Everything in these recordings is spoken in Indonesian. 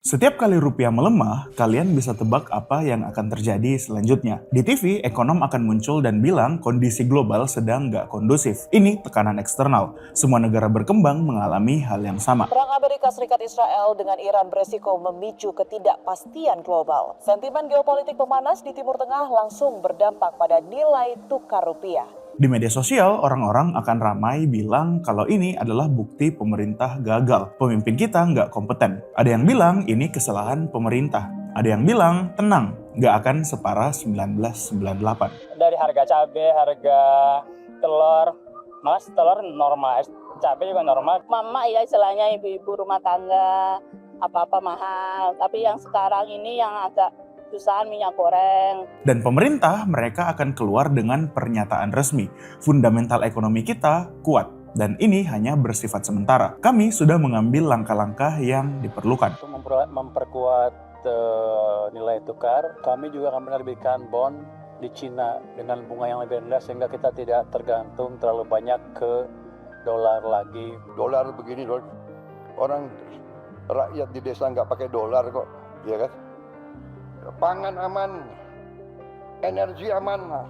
Setiap kali rupiah melemah, kalian bisa tebak apa yang akan terjadi selanjutnya. Di TV, ekonom akan muncul dan bilang kondisi global sedang nggak kondusif. Ini tekanan eksternal. Semua negara berkembang mengalami hal yang sama. Perang Amerika Serikat Israel dengan Iran beresiko memicu ketidakpastian global. Sentimen geopolitik pemanas di Timur Tengah langsung berdampak pada nilai tukar rupiah. Di media sosial, orang-orang akan ramai bilang kalau ini adalah bukti pemerintah gagal. Pemimpin kita nggak kompeten. Ada yang bilang ini kesalahan pemerintah. Ada yang bilang tenang, nggak akan separah 1998. Dari harga cabai, harga telur, malah telur normal, cabai juga normal. Mama ya istilahnya ibu-ibu rumah tangga, apa-apa mahal. Tapi yang sekarang ini yang agak susahan minyak goreng. Dan pemerintah mereka akan keluar dengan pernyataan resmi. Fundamental ekonomi kita kuat. Dan ini hanya bersifat sementara. Kami sudah mengambil langkah-langkah yang diperlukan. Untuk memperkuat nilai tukar, kami juga akan menerbitkan bond di Cina dengan bunga yang lebih rendah sehingga kita tidak tergantung terlalu banyak ke dolar lagi. Dolar begini, orang rakyat di desa nggak pakai dolar kok, ya kan? Pangan aman, energi aman,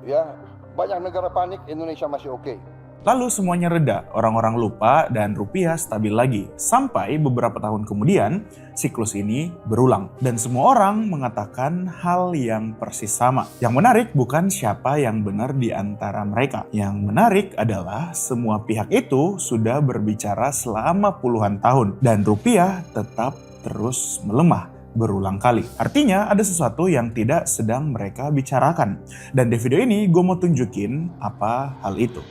ya banyak negara panik, Indonesia masih oke. Lalu semuanya reda, orang-orang lupa dan rupiah stabil lagi. Sampai beberapa tahun kemudian, siklus ini berulang. Dan semua orang mengatakan hal yang persis sama. Yang menarik bukan siapa yang benar di antara mereka. Yang menarik adalah semua pihak itu sudah berbicara selama puluhan tahun. Dan rupiah tetap terus melemah berulang kali. Artinya ada sesuatu yang tidak sedang mereka bicarakan. Dan di video ini gue mau tunjukin apa hal itu.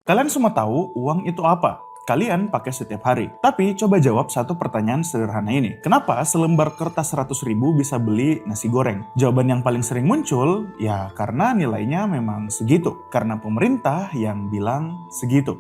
Kalian semua tahu uang itu apa? Kalian pakai setiap hari. Tapi coba jawab satu pertanyaan sederhana ini. Kenapa selembar kertas 100.000 bisa beli nasi goreng? Jawaban yang paling sering muncul, ya karena nilainya memang segitu. Karena pemerintah yang bilang segitu.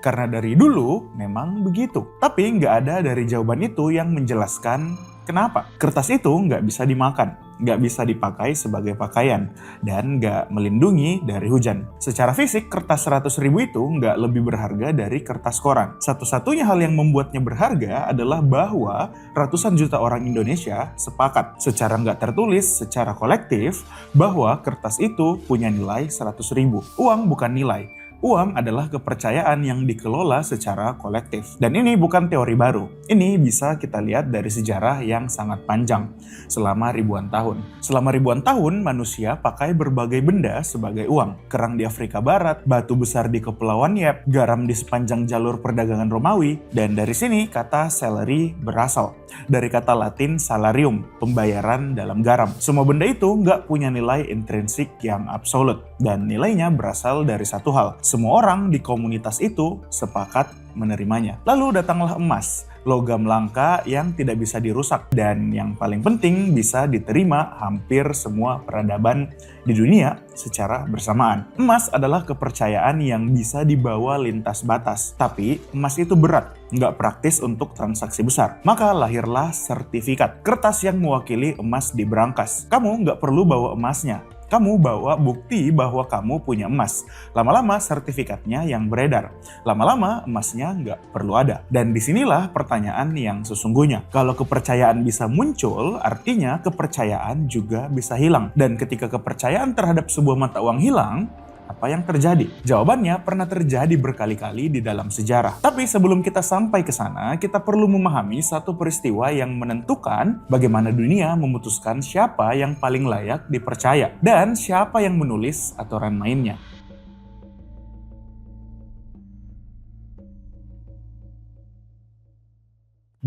Karena dari dulu memang begitu. Tapi nggak ada dari jawaban itu yang menjelaskan kenapa. Kertas itu nggak bisa dimakan. Nggak bisa dipakai sebagai pakaian, dan nggak melindungi dari hujan. Secara fisik, kertas 100.000 itu nggak lebih berharga dari kertas koran. Satu-satunya hal yang membuatnya berharga adalah bahwa ratusan juta orang Indonesia sepakat secara nggak tertulis, secara kolektif, bahwa kertas itu punya nilai 100.000. Uang bukan nilai. Uang adalah kepercayaan yang dikelola secara kolektif. Dan ini bukan teori baru. Ini bisa kita lihat dari sejarah yang sangat panjang, selama ribuan tahun. Selama ribuan tahun, manusia pakai berbagai benda sebagai uang. Kerang di Afrika Barat, batu besar di Kepulauan Yap, garam di sepanjang jalur perdagangan Romawi, dan dari sini kata salary berasal. Dari kata Latin salarium, pembayaran dalam garam. Semua benda itu nggak punya nilai intrinsik yang absolut, dan nilainya berasal dari satu hal. Semua orang di komunitas itu sepakat menerimanya. Lalu datanglah emas, logam langka yang tidak bisa dirusak, dan yang paling penting bisa diterima hampir semua peradaban di dunia secara bersamaan. Emas adalah kepercayaan yang bisa dibawa lintas batas, tapi emas itu berat, nggak praktis untuk transaksi besar. Maka lahirlah sertifikat, kertas yang mewakili emas di brankas. Kamu nggak perlu bawa emasnya. Kamu bawa bukti bahwa kamu punya emas. Lama-lama sertifikatnya yang beredar. Lama-lama emasnya nggak perlu ada. Dan disinilah pertanyaan yang sesungguhnya. Kalau kepercayaan bisa muncul, artinya kepercayaan juga bisa hilang. Dan ketika kepercayaan terhadap sebuah mata uang hilang, apa yang terjadi? Jawabannya pernah terjadi berkali-kali di dalam sejarah. Tapi sebelum kita sampai ke sana, kita perlu memahami satu peristiwa yang menentukan bagaimana dunia memutuskan siapa yang paling layak dipercaya dan siapa yang menulis aturan mainnya.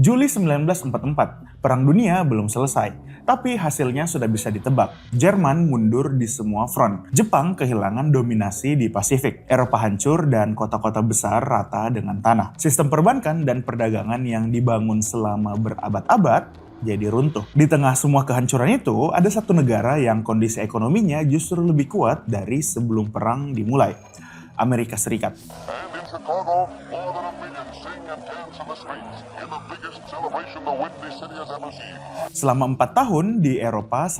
Juli 1944, Perang Dunia belum selesai, tapi hasilnya sudah bisa ditebak. Jerman mundur di semua front. Jepang kehilangan dominasi di Pasifik. Eropa hancur dan kota-kota besar rata dengan tanah. Sistem perbankan dan perdagangan yang dibangun selama berabad-abad jadi runtuh. Di tengah semua kehancuran itu, ada satu negara yang kondisi ekonominya justru lebih kuat dari sebelum perang dimulai. Amerika Serikat. Chicago, more than a million sing and dance in the streets in the biggest celebration the Windy City has ever seen. Selama 4 tahun di Eropa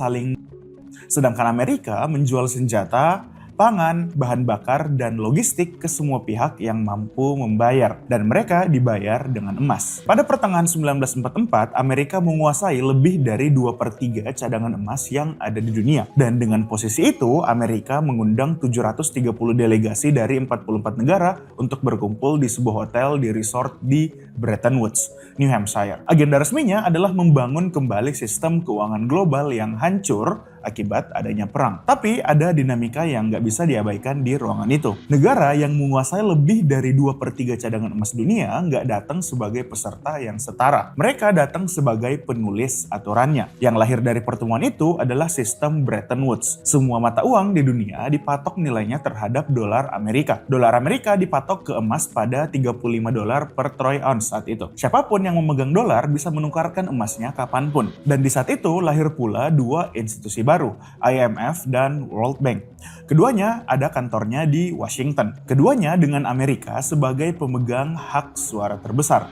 Sedangkan Amerika menjual senjata, pangan, bahan bakar, dan logistik ke semua pihak yang mampu membayar, dan mereka dibayar dengan emas. Pada pertengahan 1944, Amerika menguasai lebih dari 2/3 cadangan emas yang ada di dunia. Dan dengan posisi itu, Amerika mengundang 730 delegasi dari 44 negara untuk berkumpul di sebuah hotel di resort di Bretton Woods, New Hampshire. Agenda resminya adalah membangun kembali sistem keuangan global yang hancur akibat adanya perang. Tapi ada dinamika yang nggak bisa diabaikan di ruangan itu. Negara yang menguasai lebih dari 2/3 cadangan emas dunia nggak datang sebagai peserta yang setara. Mereka datang sebagai penulis aturannya. Yang lahir dari pertemuan itu adalah sistem Bretton Woods. Semua mata uang di dunia dipatok nilainya terhadap dolar Amerika. Dolar Amerika dipatok ke emas pada $35 per troy ounce saat itu. Siapapun yang memegang dolar bisa menukarkan emasnya kapanpun. Dan di saat itu lahir pula dua institusi baru, IMF dan World Bank. Keduanya ada kantornya di Washington. Keduanya dengan Amerika sebagai pemegang hak suara terbesar.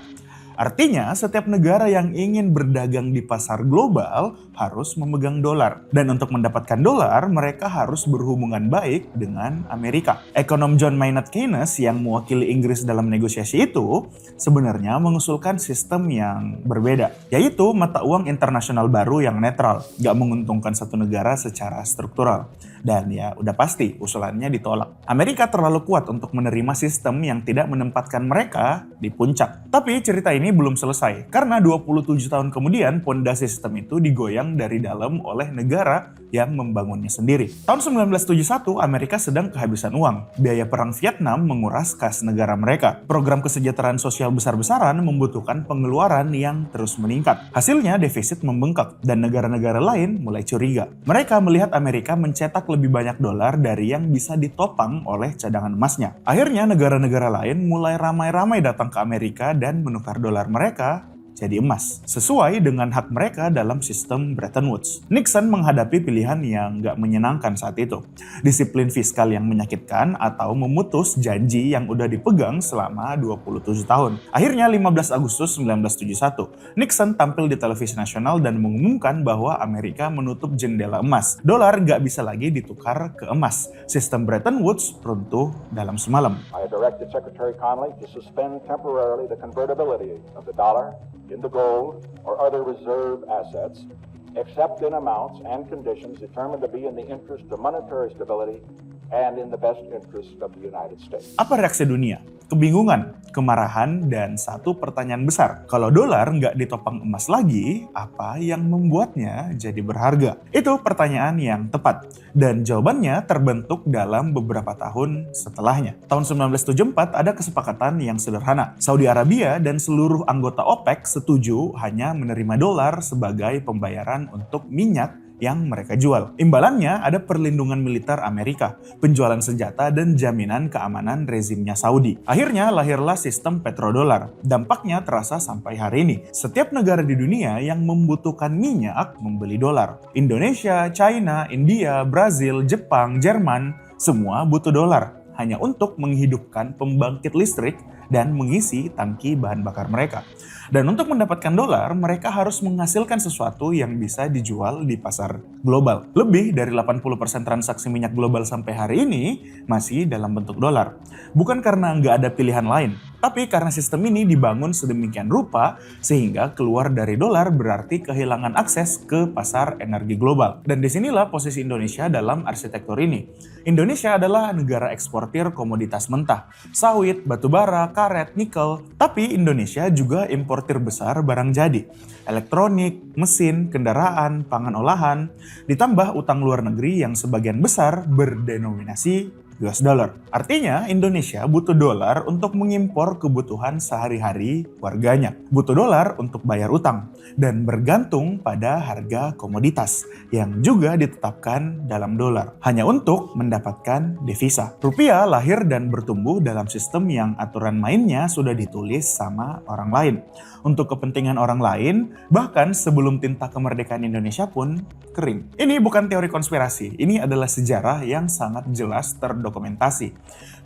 Artinya, setiap negara yang ingin berdagang di pasar global harus memegang dolar. Dan untuk mendapatkan dolar, mereka harus berhubungan baik dengan Amerika. Ekonom John Maynard Keynes yang mewakili Inggris dalam negosiasi itu sebenarnya mengusulkan sistem yang berbeda, yaitu mata uang internasional baru yang netral, gak menguntungkan satu negara secara struktural. Dan ya udah pasti usulannya ditolak. Amerika terlalu kuat untuk menerima sistem yang tidak menempatkan mereka di puncak. Tapi cerita ini belum selesai, karena 27 tahun kemudian pondasi sistem itu digoyang dari dalam oleh negara yang membangunnya sendiri. Tahun 1971, Amerika sedang kehabisan uang. Biaya perang Vietnam menguras kas negara mereka. Program kesejahteraan sosial besar-besaran membutuhkan pengeluaran yang terus meningkat. Hasilnya defisit membengkak dan negara-negara lain mulai curiga. Mereka melihat Amerika mencetak lebih banyak dolar dari yang bisa ditopang oleh cadangan emasnya. Akhirnya negara-negara lain mulai ramai-ramai datang ke Amerika dan menukar dolar mereka jadi emas, sesuai dengan hak mereka dalam sistem Bretton Woods. Nixon menghadapi pilihan yang gak menyenangkan saat itu. Disiplin fiskal yang menyakitkan atau memutus janji yang udah dipegang selama 27 tahun. Akhirnya 15 Agustus 1971, Nixon tampil di televisi nasional dan mengumumkan bahwa Amerika menutup jendela emas. Dolar gak bisa lagi ditukar ke emas. Sistem Bretton Woods runtuh dalam semalam. I directed Secretary Connally to suspend temporarily the convertibility of the dollar into gold or other reserve assets, except in amounts and conditions determined to be in the interest of monetary stability and in the best interest of the United States. Apa reaksi dunia? Kebingungan, kemarahan, dan satu pertanyaan besar. Kalau dolar nggak ditopang emas lagi, apa yang membuatnya jadi berharga? Itu pertanyaan yang tepat. Dan jawabannya terbentuk dalam beberapa tahun setelahnya. Tahun 1974 ada kesepakatan yang sederhana. Saudi Arabia dan seluruh anggota OPEC setuju hanya menerima dolar sebagai pembayaran untuk minyak yang mereka jual. Imbalannya ada perlindungan militer Amerika, penjualan senjata, dan jaminan keamanan rezimnya Saudi. Akhirnya lahirlah sistem petrodolar. Dampaknya terasa sampai hari ini. Setiap negara di dunia yang membutuhkan minyak membeli dolar. Indonesia, China, India, Brazil, Jepang, Jerman, semua butuh dolar hanya untuk menghidupkan pembangkit listrik dan mengisi tangki bahan bakar mereka. Dan untuk mendapatkan dolar, mereka harus menghasilkan sesuatu yang bisa dijual di pasar global. Lebih dari 80% transaksi minyak global sampai hari ini masih dalam bentuk dolar. Bukan karena nggak ada pilihan lain, tapi karena sistem ini dibangun sedemikian rupa sehingga keluar dari dolar berarti kehilangan akses ke pasar energi global. Dan disinilah posisi Indonesia dalam arsitektur ini. Indonesia adalah negara eksportir komoditas mentah, sawit, batubara, karet, nikel. Tapi Indonesia juga importir besar barang jadi, elektronik, mesin, kendaraan, pangan olahan, ditambah utang luar negeri yang sebagian besar berdenominasi US dollar. Artinya Indonesia butuh dolar untuk mengimpor kebutuhan sehari-hari warganya. Butuh dolar untuk bayar utang dan bergantung pada harga komoditas yang juga ditetapkan dalam dolar hanya untuk mendapatkan devisa. Rupiah lahir dan bertumbuh dalam sistem yang aturan mainnya sudah ditulis sama orang lain. Untuk kepentingan orang lain, bahkan sebelum tinta kemerdekaan Indonesia pun kering. Ini bukan teori konspirasi, ini adalah sejarah yang sangat jelas terdokumentasi terdokumentasi.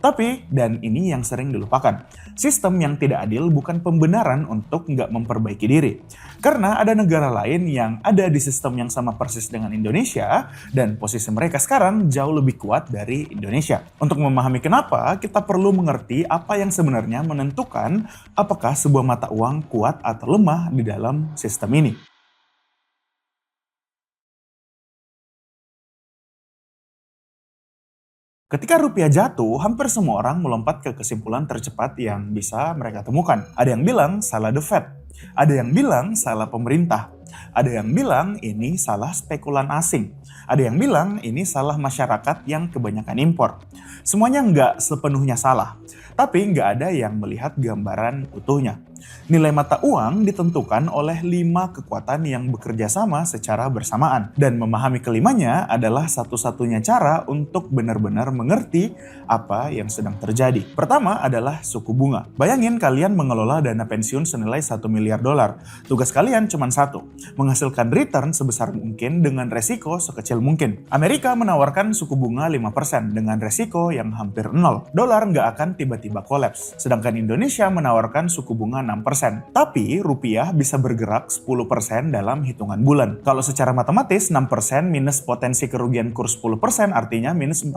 Tapi, dan ini yang sering dilupakan, sistem yang tidak adil bukan pembenaran untuk nggak memperbaiki diri. Karena ada negara lain yang ada di sistem yang sama persis dengan Indonesia, dan posisi mereka sekarang jauh lebih kuat dari Indonesia. Untuk memahami kenapa, kita perlu mengerti apa yang sebenarnya menentukan apakah sebuah mata uang kuat atau lemah di dalam sistem ini. Ketika rupiah jatuh, hampir semua orang melompat ke kesimpulan tercepat yang bisa mereka temukan. Ada yang bilang salah The Fed, ada yang bilang salah pemerintah, ada yang bilang ini salah spekulan asing, ada yang bilang ini salah masyarakat yang kebanyakan impor. Semuanya nggak sepenuhnya salah, tapi nggak ada yang melihat gambaran utuhnya. Nilai mata uang ditentukan oleh 5 kekuatan yang bekerja sama secara bersamaan. Dan memahami kelimanya adalah satu-satunya cara untuk benar-benar mengerti apa yang sedang terjadi. Pertama adalah suku bunga. Bayangin kalian mengelola dana pensiun senilai 1 miliar dolar. Tugas kalian cuma satu, menghasilkan return sebesar mungkin dengan resiko sekecil mungkin. Amerika menawarkan suku bunga 5% dengan resiko yang hampir 0. Dolar nggak akan tiba-tiba kolaps. Sedangkan Indonesia menawarkan suku bunga 6%. Tapi rupiah bisa bergerak 10% dalam hitungan bulan. Kalau secara matematis 6% minus potensi kerugian kurs 10% artinya minus 4%.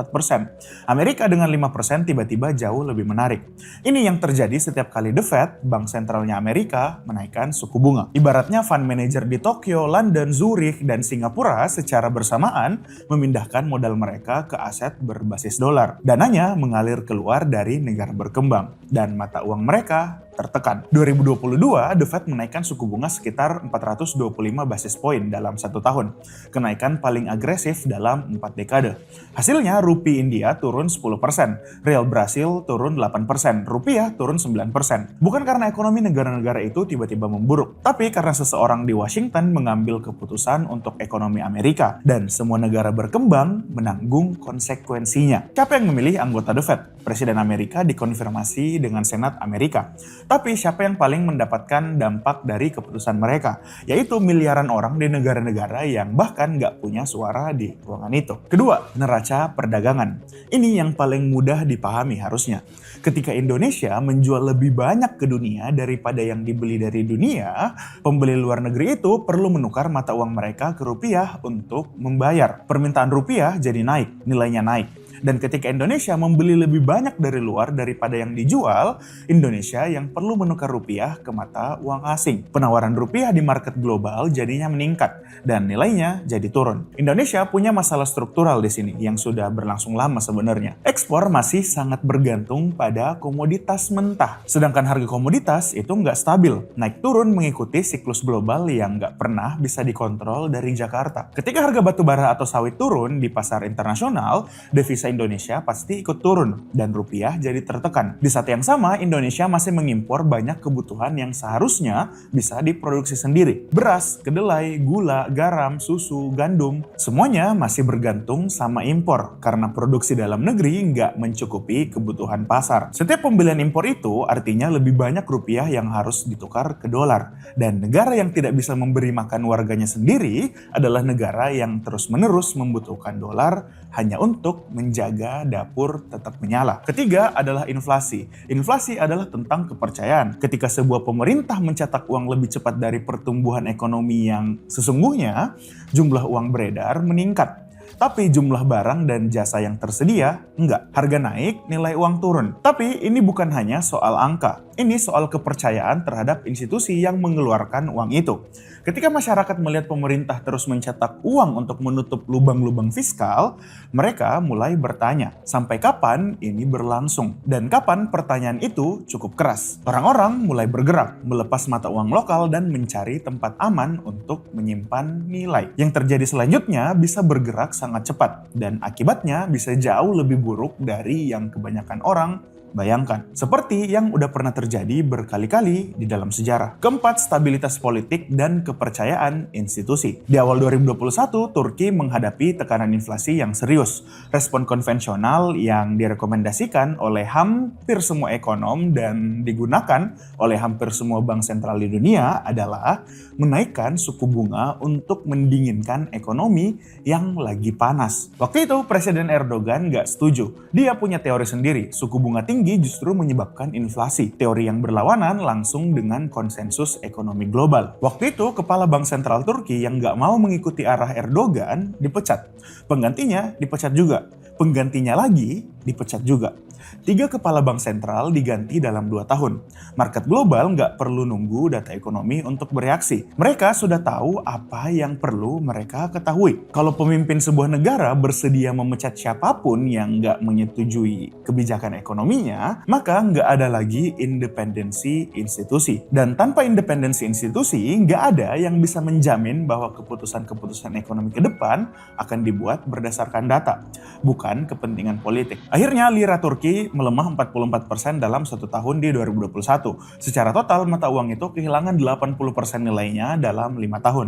Amerika dengan 5% tiba-tiba jauh lebih menarik. Ini yang terjadi setiap kali The Fed, bank sentralnya Amerika, menaikkan suku bunga. Ibaratnya fund manager di Tokyo, London, Zurich, dan Singapura secara bersamaan memindahkan modal mereka ke aset berbasis dolar. Dananya mengalir keluar dari negara berkembang dan mata uang mereka tertekan. 2022, The Fed menaikkan suku bunga sekitar 425 basis point dalam 1 tahun. Kenaikan paling agresif dalam 4 dekade. Hasilnya, rupiah India turun 10%, rial Brasil turun 8%, rupiah turun 9%. Bukan karena ekonomi negara-negara itu tiba-tiba memburuk, tapi karena seseorang di Washington mengambil keputusan untuk ekonomi Amerika, dan semua negara berkembang menanggung konsekuensinya. Siapa yang memilih anggota The Fed? Presiden Amerika dikonfirmasi dengan Senat Amerika. Tapi siapa yang paling mendapatkan dampak dari keputusan mereka? Yaitu miliaran orang di negara-negara yang bahkan nggak punya suara di ruangan itu. Kedua, neraca perdagangan. Ini yang paling mudah dipahami harusnya. Ketika Indonesia menjual lebih banyak ke dunia daripada yang dibeli dari dunia, pembeli luar negeri itu perlu menukar mata uang mereka ke rupiah untuk membayar. Permintaan rupiah jadi naik, nilainya naik. Dan ketika Indonesia membeli lebih banyak dari luar daripada yang dijual, Indonesia yang perlu menukar rupiah ke mata uang asing. Penawaran rupiah di market global jadinya meningkat dan nilainya jadi turun. Indonesia punya masalah struktural di sini yang sudah berlangsung lama sebenarnya. Ekspor masih sangat bergantung pada komoditas mentah. Sedangkan harga komoditas itu nggak stabil, naik turun mengikuti siklus global yang nggak pernah bisa dikontrol dari Jakarta. Ketika harga batu bara atau sawit turun di pasar internasional, devisa Indonesia pasti ikut turun dan rupiah jadi tertekan. Di saat yang sama, Indonesia masih mengimpor banyak kebutuhan yang seharusnya bisa diproduksi sendiri. Beras, kedelai, gula, garam, susu, gandum, semuanya masih bergantung sama impor karena produksi dalam negeri nggak mencukupi kebutuhan pasar. Setiap pembelian impor itu artinya lebih banyak rupiah yang harus ditukar ke dolar. Dan negara yang tidak bisa memberi makan warganya sendiri adalah negara yang terus-menerus membutuhkan dolar hanya untuk menjaga dapur tetap menyala. Ketiga adalah inflasi. Inflasi adalah tentang kepercayaan. Ketika sebuah pemerintah mencetak uang lebih cepat dari pertumbuhan ekonomi yang sesungguhnya, jumlah uang beredar meningkat. Tapi jumlah barang dan jasa yang tersedia, enggak. Harga naik, nilai uang turun. Tapi ini bukan hanya soal angka. Ini soal kepercayaan terhadap institusi yang mengeluarkan uang itu. Ketika masyarakat melihat pemerintah terus mencetak uang untuk menutup lubang-lubang fiskal, mereka mulai bertanya, sampai kapan ini berlangsung? Dan kapan pertanyaan itu cukup keras? Orang-orang mulai bergerak, melepas mata uang lokal dan mencari tempat aman untuk menyimpan nilai. Yang terjadi selanjutnya bisa bergerak sangat cepat, dan akibatnya bisa jauh lebih buruk dari yang kebanyakan orang Bayangkan, seperti yang udah pernah terjadi berkali-kali di dalam sejarah. Keempat, stabilitas politik dan kepercayaan institusi. Di awal 2021, Turki menghadapi tekanan inflasi yang serius. Respon konvensional yang direkomendasikan oleh hampir semua ekonom dan digunakan oleh hampir semua bank sentral di dunia adalah menaikkan suku bunga untuk mendinginkan ekonomi yang lagi panas. Waktu itu, Presiden Erdogan nggak setuju. Dia punya teori sendiri, suku bunga tinggi justru menyebabkan inflasi. Teori yang berlawanan langsung dengan konsensus ekonomi global. Waktu itu, Kepala Bank Sentral Turki yang nggak mau mengikuti arah Erdogan dipecat. Penggantinya dipecat juga. Penggantinya lagi dipecat juga. 3 kepala bank sentral diganti dalam 2 tahun. Market global nggak perlu nunggu data ekonomi untuk bereaksi. Mereka sudah tahu apa yang perlu mereka ketahui. Kalau pemimpin sebuah negara bersedia memecat siapapun yang nggak menyetujui kebijakan ekonominya, maka nggak ada lagi independensi institusi. Dan tanpa independensi institusi, nggak ada yang bisa menjamin bahwa keputusan-keputusan ekonomi ke depan akan dibuat berdasarkan data, bukan kepentingan politik. Akhirnya lira Turki melemah 44% dalam 1 tahun di 2021. Secara total, mata uang itu kehilangan 80% nilainya dalam 5 tahun.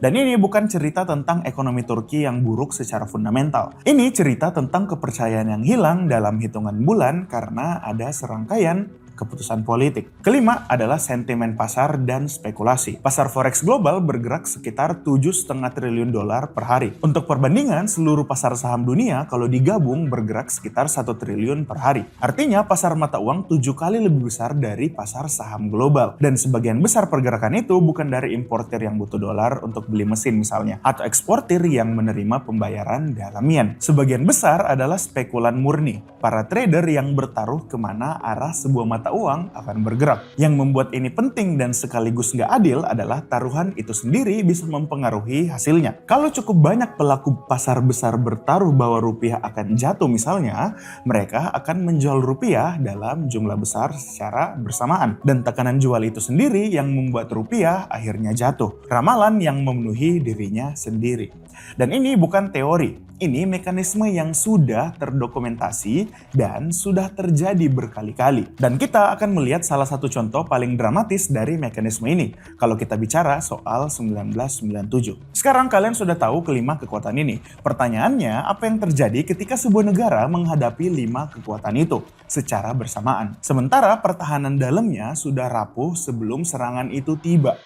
Dan ini bukan cerita tentang ekonomi Turki yang buruk secara fundamental. Ini cerita tentang kepercayaan yang hilang dalam hitungan bulan karena ada serangkaian keputusan politik. Kelima adalah sentimen pasar dan spekulasi. Pasar forex global bergerak sekitar 7,5 triliun dolar per hari. Untuk perbandingan, seluruh pasar saham dunia kalau digabung bergerak sekitar 1 triliun per hari. Artinya pasar mata uang 7 kali lebih besar dari pasar saham global. Dan sebagian besar pergerakan itu bukan dari importir yang butuh dolar untuk beli mesin misalnya, atau eksportir yang menerima pembayaran dalam yen. Sebagian besar adalah spekulan murni, para trader yang bertaruh kemana arah sebuah mata uang akan bergerak. Yang membuat ini penting dan sekaligus nggak adil adalah taruhan itu sendiri bisa mempengaruhi hasilnya. Kalau cukup banyak pelaku pasar besar bertaruh bahwa rupiah akan jatuh misalnya, mereka akan menjual rupiah dalam jumlah besar secara bersamaan. Dan tekanan jual itu sendiri yang membuat rupiah akhirnya jatuh. Ramalan yang memenuhi dirinya sendiri. Dan ini bukan teori, ini mekanisme yang sudah terdokumentasi dan sudah terjadi berkali-kali. Dan kita akan melihat salah satu contoh paling dramatis dari mekanisme ini kalau kita bicara soal 1997. Sekarang kalian sudah tahu kelima kekuatan ini. Pertanyaannya, apa yang terjadi ketika sebuah negara menghadapi 5 kekuatan itu secara bersamaan? Sementara pertahanan dalamnya sudah rapuh sebelum serangan itu tiba.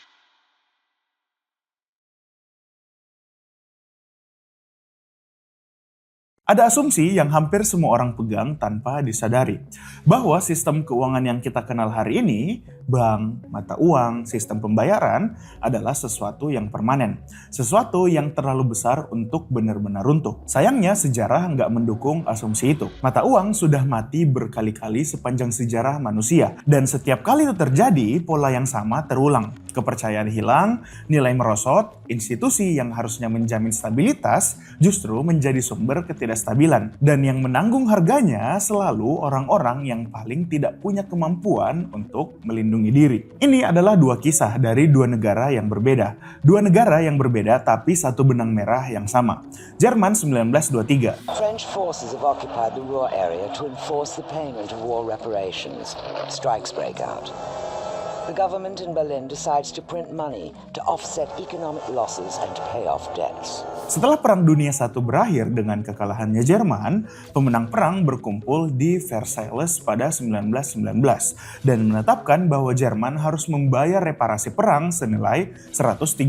Ada asumsi yang hampir semua orang pegang tanpa disadari, bahwa sistem keuangan yang kita kenal hari ini, bank, mata uang, sistem pembayaran, adalah sesuatu yang permanen. Sesuatu yang terlalu besar untuk benar-benar runtuh. Sayangnya sejarah nggak mendukung asumsi itu. Mata uang sudah mati berkali-kali sepanjang sejarah manusia. Dan setiap kali itu terjadi, pola yang sama terulang. Kepercayaan hilang, nilai merosot, institusi yang harusnya menjamin stabilitas justru menjadi sumber ketidakstabilan. Dan yang menanggung harganya selalu orang-orang yang paling tidak punya kemampuan untuk melindungi diri. Ini adalah 2 kisah dari 2 negara yang berbeda. 2 negara yang berbeda tapi satu benang merah yang sama. Jerman 1923. French forces have occupied the Ruhr area to enforce the payment of war reparations. Strikes break out. The government in Berlin decides to print money to offset economic losses and to pay off debts. Setelah Perang Dunia I berakhir dengan kekalahannya Jerman, pemenang perang berkumpul di Versailles pada 1919 dan menetapkan bahwa Jerman harus membayar reparasi perang senilai 132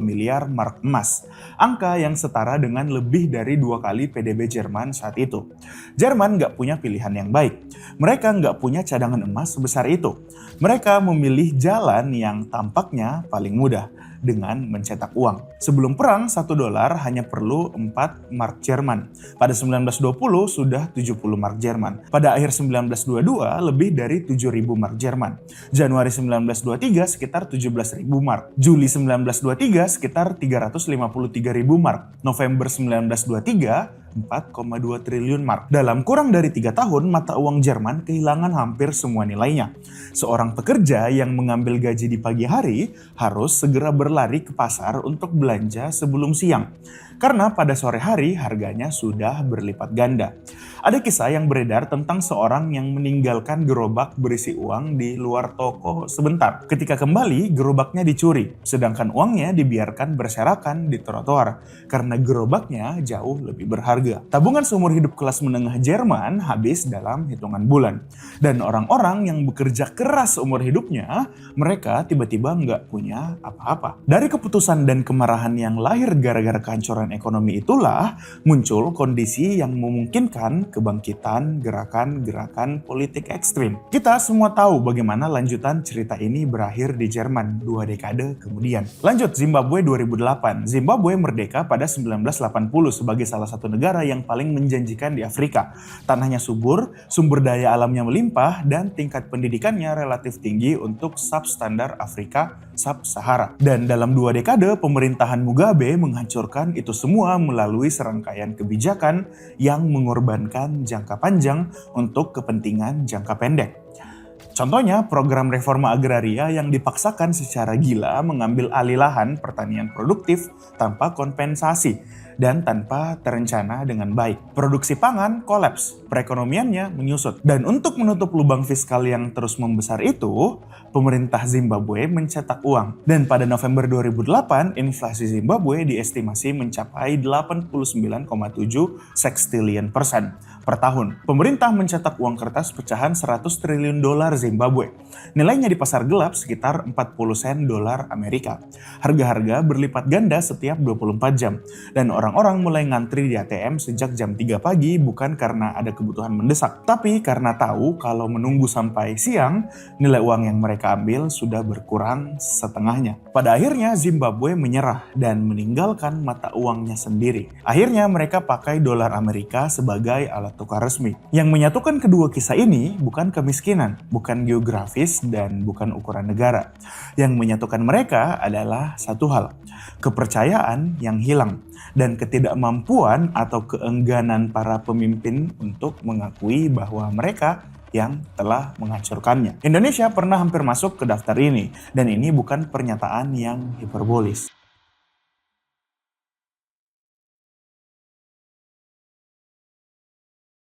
miliar mark emas, angka yang setara dengan lebih dari 2 kali PDB Jerman saat itu. Jerman nggak punya pilihan yang baik. Mereka nggak punya cadangan emas sebesar itu. Mereka memilih jalan yang tampaknya paling mudah, dengan mencetak uang. Sebelum perang, 1 dolar hanya perlu 4 mark Jerman. Pada 1920 sudah 70 mark Jerman. Pada akhir 1922 lebih dari 7.000 mark Jerman. Januari 1923 sekitar 17.000 mark. Juli 1923 sekitar 353.000 mark. November 1923 4,2 triliun mark. Dalam kurang dari 3 tahun, mata uang Jerman kehilangan hampir semua nilainya. Seorang pekerja yang mengambil gaji di pagi hari harus segera berlari ke pasar untuk belanja sebelum siang. Karena pada sore hari harganya sudah berlipat ganda. Ada kisah yang beredar tentang seorang yang meninggalkan gerobak berisi uang di luar toko sebentar. Ketika kembali, gerobaknya dicuri, sedangkan uangnya dibiarkan berserakan di trotoar karena gerobaknya jauh lebih berharga. Tabungan seumur hidup kelas menengah Jerman habis dalam hitungan bulan. Dan orang-orang yang bekerja keras seumur hidupnya, mereka tiba-tiba nggak punya apa-apa. Dari keputusan dan kemarahan yang lahir gara-gara kehancuran ekonomi itulah muncul kondisi yang memungkinkan kebangkitan gerakan-gerakan politik ekstrim. Kita semua tahu bagaimana lanjutan cerita ini berakhir di Jerman 2 dekade kemudian. Lanjut, Zimbabwe 2008. Zimbabwe merdeka pada 1980 sebagai salah satu negara yang paling menjanjikan di Afrika. Tanahnya subur, sumber daya alamnya melimpah, dan tingkat pendidikannya relatif tinggi untuk substandar Afrika Sub-Sahara. Dan dalam 2 dekade, pemerintahan Mugabe menghancurkan itu semua melalui serangkaian kebijakan yang mengorbankan jangka panjang untuk kepentingan jangka pendek. Contohnya, program reforma agraria yang dipaksakan secara gila mengambil alih lahan pertanian produktif tanpa kompensasi dan tanpa terencana dengan baik. Produksi pangan kolaps, perekonomiannya menyusut. Dan untuk menutup lubang fiskal yang terus membesar itu, pemerintah Zimbabwe mencetak uang. Dan pada November 2008, inflasi Zimbabwe diestimasi mencapai 89,7 sextillion persen per tahun. Pemerintah mencetak uang kertas pecahan 100 triliun dolar Zimbabwe. Nilainya di pasar gelap sekitar 40 sen dolar Amerika. Harga-harga berlipat ganda setiap 24 jam. Dan orang-orang mulai ngantri di ATM sejak jam 3 pagi bukan karena ada kebutuhan mendesak, tapi karena tahu kalau menunggu sampai siang, nilai uang yang mereka ambil sudah berkurang setengahnya. Pada akhirnya Zimbabwe menyerah dan meninggalkan mata uangnya sendiri. Akhirnya mereka pakai dolar Amerika sebagai alat tukar resmi. Yang menyatukan kedua kisah ini bukan kemiskinan, bukan geografis, dan bukan ukuran negara. Yang menyatukan mereka adalah satu hal, kepercayaan yang hilang dan ketidakmampuan atau keengganan para pemimpin untuk mengakui bahwa mereka yang telah menghancurkannya. Indonesia pernah hampir masuk ke daftar ini, dan ini bukan pernyataan yang hiperbolis.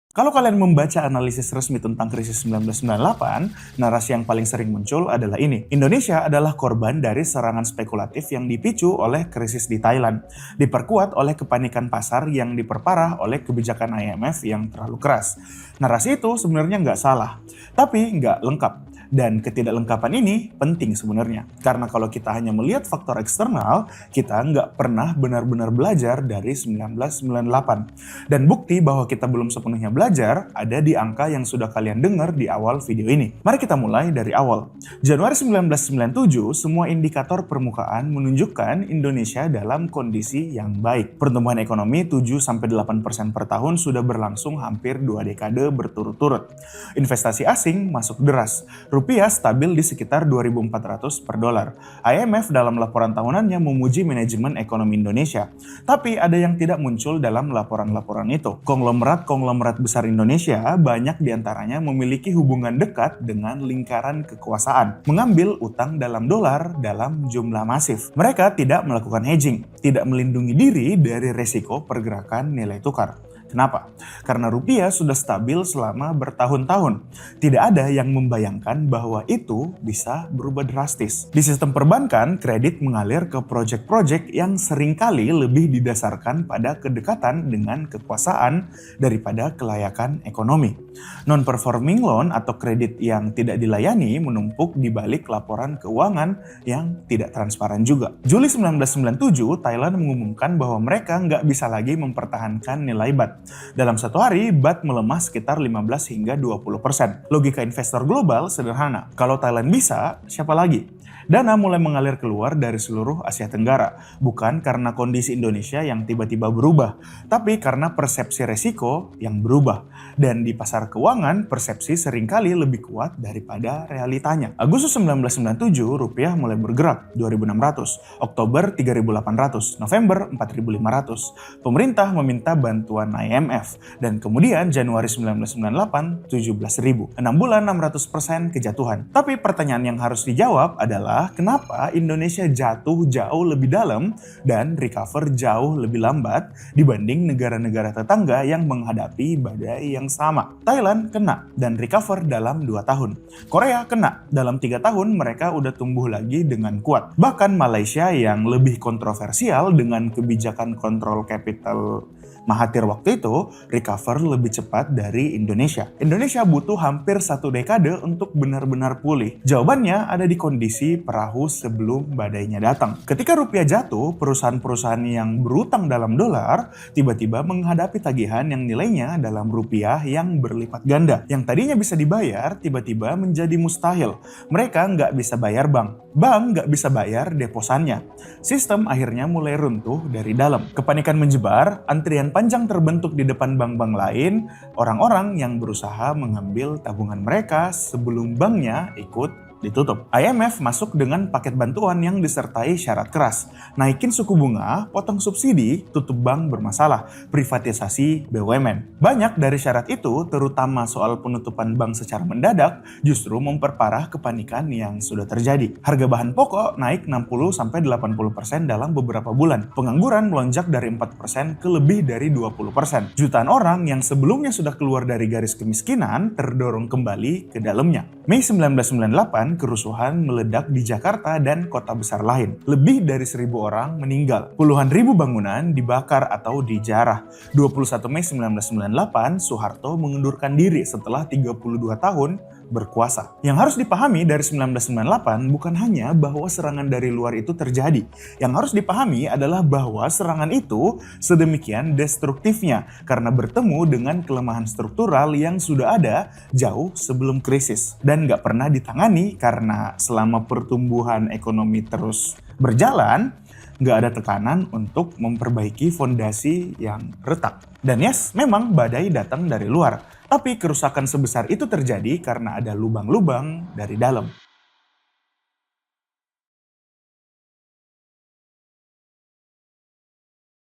Kalau kalian membaca analisis resmi tentang krisis 1998, narasi yang paling sering muncul adalah ini. Indonesia adalah korban dari serangan spekulatif yang dipicu oleh krisis di Thailand, diperkuat oleh kepanikan pasar yang diperparah oleh kebijakan IMF yang terlalu keras. Narasi itu sebenarnya nggak salah, tapi nggak lengkap. Dan ketidaklengkapan ini penting sebenarnya. Karena kalau kita hanya melihat faktor eksternal, kita nggak pernah benar-benar belajar dari 1998. Dan bukti bahwa kita belum sepenuhnya belajar ada di angka yang sudah kalian dengar di awal video ini. Mari kita mulai dari awal. Januari 1997, semua indikator permukaan menunjukkan Indonesia dalam kondisi yang baik. Pertumbuhan ekonomi 7-8% per tahun sudah berlangsung hampir 2 dekade berturut-turut. Investasi asing masuk deras. Rupiah stabil di sekitar 2.400 per dolar. IMF dalam laporan tahunannya memuji manajemen ekonomi Indonesia. Tapi ada yang tidak muncul dalam laporan-laporan itu. Konglomerat besar Indonesia banyak diantaranya memiliki hubungan dekat dengan lingkaran kekuasaan. Mengambil utang dalam dolar dalam jumlah masif. Mereka tidak melakukan hedging, tidak melindungi diri dari resiko pergerakan nilai tukar. Kenapa? Karena rupiah sudah stabil selama bertahun-tahun. Tidak ada yang membayangkan bahwa itu bisa berubah drastis. Di sistem perbankan, kredit mengalir ke proyek-proyek yang seringkali lebih didasarkan pada kedekatan dengan kekuasaan daripada kelayakan ekonomi. Non-performing loan atau kredit yang tidak dilayani menumpuk di balik laporan keuangan yang tidak transparan juga. Juli 1997, Thailand mengumumkan bahwa mereka nggak bisa lagi mempertahankan nilai baht. Dalam satu hari, baht melemah sekitar 15 hingga 20%. Logika investor global sederhana. Kalau Thailand bisa, siapa lagi? Dana mulai mengalir keluar dari seluruh Asia Tenggara, bukan karena kondisi Indonesia yang tiba-tiba berubah, tapi karena persepsi resiko yang berubah. Dan di pasar keuangan, persepsi seringkali lebih kuat daripada realitanya. Agustus 1997, rupiah mulai bergerak 2.600, Oktober 3.800, November 4.500. Pemerintah meminta bantuan IMF. Dan kemudian Januari 1998, 17.000. 6 bulan 600% kejatuhan. Tapi pertanyaan yang harus dijawab adalah kenapa Indonesia jatuh jauh lebih dalam dan recover jauh lebih lambat dibanding negara-negara tetangga yang menghadapi badai yang sama. Thailand kena dan recover dalam 2 tahun. Korea kena, dalam 3 tahun mereka udah tumbuh lagi dengan kuat. Bahkan Malaysia yang lebih kontroversial dengan kebijakan kontrol capital Mahathir waktu itu recover lebih cepat dari Indonesia. Indonesia butuh hampir 1 dekade untuk benar-benar pulih. Jawabannya ada di kondisi perahu sebelum badainya datang. Ketika rupiah jatuh, perusahaan-perusahaan yang berutang dalam dolar tiba-tiba menghadapi tagihan yang nilainya dalam rupiah yang berlipat ganda. Yang tadinya bisa dibayar, tiba-tiba menjadi mustahil. Mereka nggak bisa bayar bank. Bank nggak bisa bayar deposannya. Sistem akhirnya mulai runtuh dari dalam. Kepanikan menyebar, antrian panjang terbentuk di depan bank-bank lain, orang-orang yang berusaha mengambil tabungan mereka sebelum banknya ikut ditutup. IMF masuk dengan paket bantuan yang disertai syarat keras. Naikin suku bunga, potong subsidi, tutup bank bermasalah, privatisasi BUMN. Banyak dari syarat itu, terutama soal penutupan bank secara mendadak, justru memperparah kepanikan yang sudah terjadi. Harga bahan pokok naik 60-80% dalam beberapa bulan. Pengangguran melonjak dari 4% ke lebih dari 20%. Jutaan orang yang sebelumnya sudah keluar dari garis kemiskinan terdorong kembali ke dalamnya. Mei 1998, kerusuhan meledak di Jakarta dan kota besar lain. Lebih dari 1.000 orang meninggal. Puluhan ribu bangunan dibakar atau dijarah. 21 Mei 1998, Soeharto mengundurkan diri setelah 32 tahun berkuasa. Yang harus dipahami dari 1998 bukan hanya bahwa serangan dari luar itu terjadi. Yang harus dipahami adalah bahwa serangan itu sedemikian destruktifnya karena bertemu dengan kelemahan struktural yang sudah ada jauh sebelum krisis dan nggak pernah ditangani karena selama pertumbuhan ekonomi terus berjalan, nggak ada tekanan untuk memperbaiki fondasi yang retak. Dan yes, memang badai datang dari luar. Tapi kerusakan sebesar itu terjadi karena ada lubang-lubang dari dalam.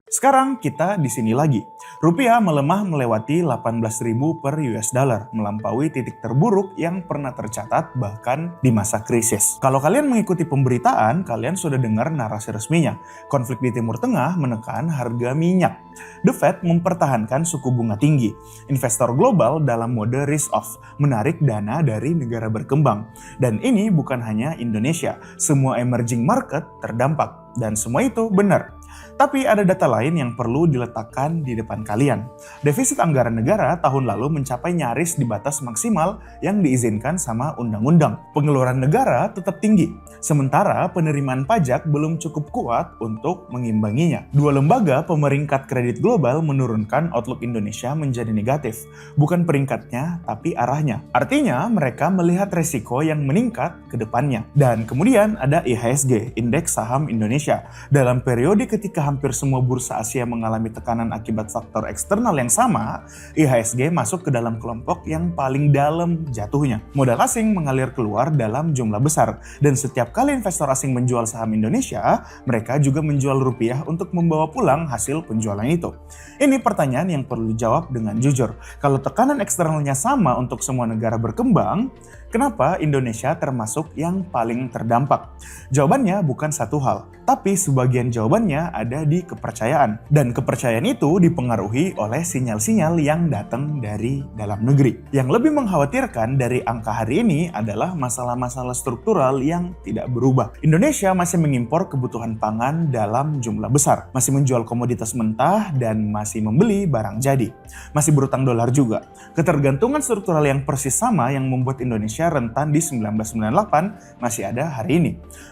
Sekarang kita di sini lagi. Rupiah melemah melewati 18.000 per US dollar, melampaui titik terburuk yang pernah tercatat bahkan di masa krisis. Kalau kalian mengikuti pemberitaan, kalian sudah dengar narasi resminya. Konflik di Timur Tengah menekan harga minyak. The Fed mempertahankan suku bunga tinggi. Investor global dalam mode risk off, menarik dana dari negara berkembang. Dan ini bukan hanya Indonesia, semua emerging market terdampak. Dan semua itu benar. Tapi ada data lain yang perlu diletakkan di depan kalian. Defisit anggaran negara tahun lalu mencapai nyaris di batas maksimal yang diizinkan sama undang-undang. Pengeluaran negara tetap tinggi, sementara penerimaan pajak belum cukup kuat untuk mengimbanginya. Dua lembaga pemeringkat kredit global menurunkan outlook Indonesia menjadi negatif. Bukan peringkatnya, tapi arahnya. Artinya mereka melihat resiko yang meningkat ke depannya. Dan kemudian ada IHSG, Indeks Saham Indonesia. Dalam periode ketika hampir semua bursa Asia mengalami tekanan akibat faktor eksternal yang sama, IHSG masuk ke dalam kelompok yang paling dalam jatuhnya. Modal asing mengalir keluar dalam jumlah besar, dan setiap kali investor asing menjual saham Indonesia, mereka juga menjual rupiah untuk membawa pulang hasil penjualan itu. Ini pertanyaan yang perlu dijawab dengan jujur. Kalau tekanan eksternalnya sama untuk semua negara berkembang, kenapa Indonesia termasuk yang paling terdampak? Jawabannya bukan satu hal, tapi sebagian jawabannya ada di kepercayaan. Dan kepercayaan itu dipengaruhi oleh sinyal-sinyal yang datang dari dalam negeri. Yang lebih mengkhawatirkan dari angka hari ini adalah masalah-masalah struktural yang tidak berubah. Indonesia masih mengimpor kebutuhan pangan dalam jumlah besar, masih menjual komoditas mentah, dan masih membeli barang jadi. Masih berutang dolar juga. Ketergantungan struktural yang persis sama yang membuat Indonesia rentan di 1998 masih ada hari ini.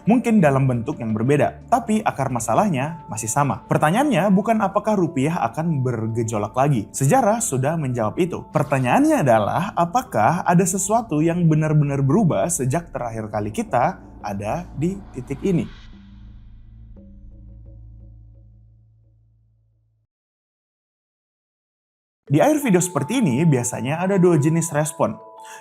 Mungkin dalam bentuk yang berbeda, tapi akar masalahnya masih sama. Pertanyaannya bukan apakah rupiah akan bergejolak lagi. Sejarah sudah menjawab itu. Pertanyaannya adalah apakah ada sesuatu yang benar-benar berubah sejak terakhir kali kita ada di titik ini. Di akhir video seperti ini biasanya ada dua jenis respon.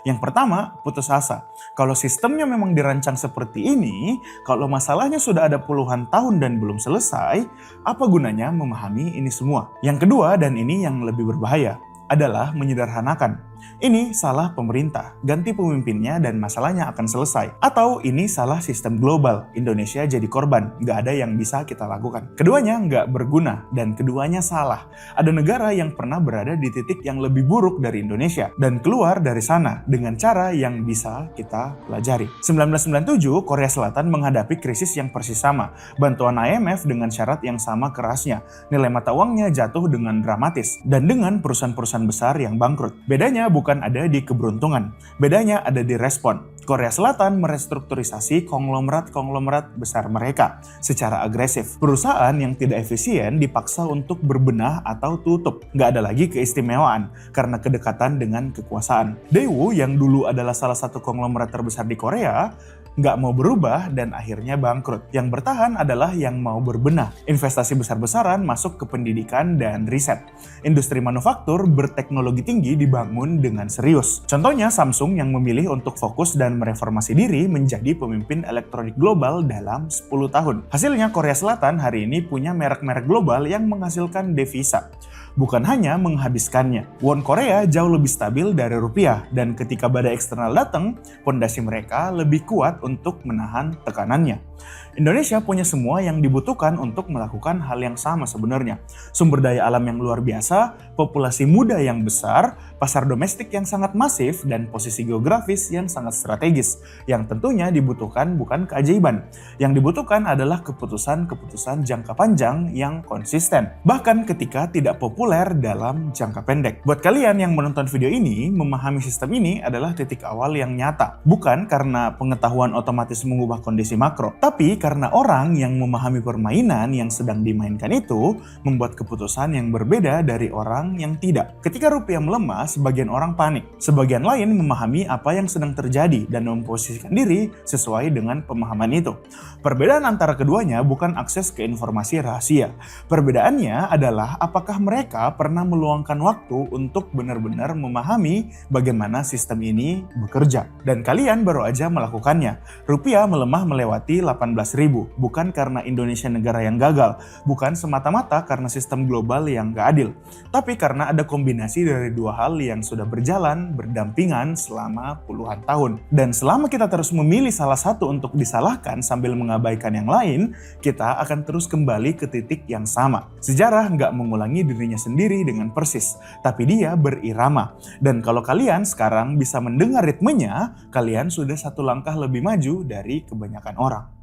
Yang pertama, putus asa. Kalau sistemnya memang dirancang seperti ini, kalau masalahnya sudah ada puluhan tahun dan belum selesai, apa gunanya memahami ini semua? Yang kedua, dan ini yang lebih berbahaya, adalah menyederhanakan. Ini salah pemerintah, ganti pemimpinnya dan masalahnya akan selesai. Atau ini salah sistem global, Indonesia jadi korban, nggak ada yang bisa kita lakukan. Keduanya nggak berguna dan keduanya salah. Ada negara yang pernah berada di titik yang lebih buruk dari Indonesia dan keluar dari sana dengan cara yang bisa kita pelajari. 1997, Korea Selatan menghadapi krisis yang persis sama. Bantuan IMF dengan syarat yang sama kerasnya. Nilai mata uangnya jatuh dengan dramatis dan dengan perusahaan-perusahaan besar yang bangkrut. Bedanya bukan ada di keberuntungan, bedanya ada di respon. Korea Selatan merestrukturisasi konglomerat-konglomerat besar mereka secara agresif. Perusahaan yang tidak efisien dipaksa untuk berbenah atau tutup. Nggak ada lagi keistimewaan karena kedekatan dengan kekuasaan. Daewoo yang dulu adalah salah satu konglomerat terbesar di Korea, nggak mau berubah dan akhirnya bangkrut. Yang bertahan adalah yang mau berbenah. Investasi besar-besaran masuk ke pendidikan dan riset. Industri manufaktur berteknologi tinggi dibangun dengan serius. Contohnya Samsung yang memilih untuk fokus dan mereformasi diri menjadi pemimpin elektronik global dalam 10 tahun. Hasilnya Korea Selatan hari ini punya merek-merek global yang menghasilkan devisa. Bukan hanya menghabiskannya. Won Korea jauh lebih stabil dari rupiah dan ketika badai eksternal datang, pondasi mereka lebih kuat untuk menahan tekanannya. Indonesia punya semua yang dibutuhkan untuk melakukan hal yang sama sebenarnya. Sumber daya alam yang luar biasa, populasi muda yang besar, pasar domestik yang sangat masif, dan posisi geografis yang sangat strategis. Yang tentunya dibutuhkan bukan keajaiban. Yang dibutuhkan adalah keputusan-keputusan jangka panjang yang konsisten. Bahkan ketika tidak populer dalam jangka pendek. Buat kalian yang menonton video ini, memahami sistem ini adalah titik awal yang nyata. Bukan karena pengetahuan otomatis mengubah kondisi makro, tapi karena orang yang memahami permainan yang sedang dimainkan itu membuat keputusan yang berbeda dari orang yang tidak. Ketika rupiah melemah, sebagian orang panik. Sebagian lain memahami apa yang sedang terjadi dan memposisikan diri sesuai dengan pemahaman itu. Perbedaan antara keduanya bukan akses ke informasi rahasia. Perbedaannya adalah apakah mereka pernah meluangkan waktu untuk benar-benar memahami bagaimana sistem ini bekerja. Dan kalian baru aja melakukannya. Rupiah melemah melewati 18.000, bukan karena Indonesia negara yang gagal, bukan semata-mata karena sistem global yang gak adil, tapi karena ada kombinasi dari dua hal yang sudah berjalan berdampingan selama puluhan tahun. Dan selama kita terus memilih salah satu untuk disalahkan sambil mengabaikan yang lain, kita akan terus kembali ke titik yang sama. Sejarah gak mengulangi dirinya sendiri dengan persis, tapi dia berirama. Dan kalau kalian sekarang bisa mendengar ritmenya, kalian sudah satu langkah lebih maju dari kebanyakan orang.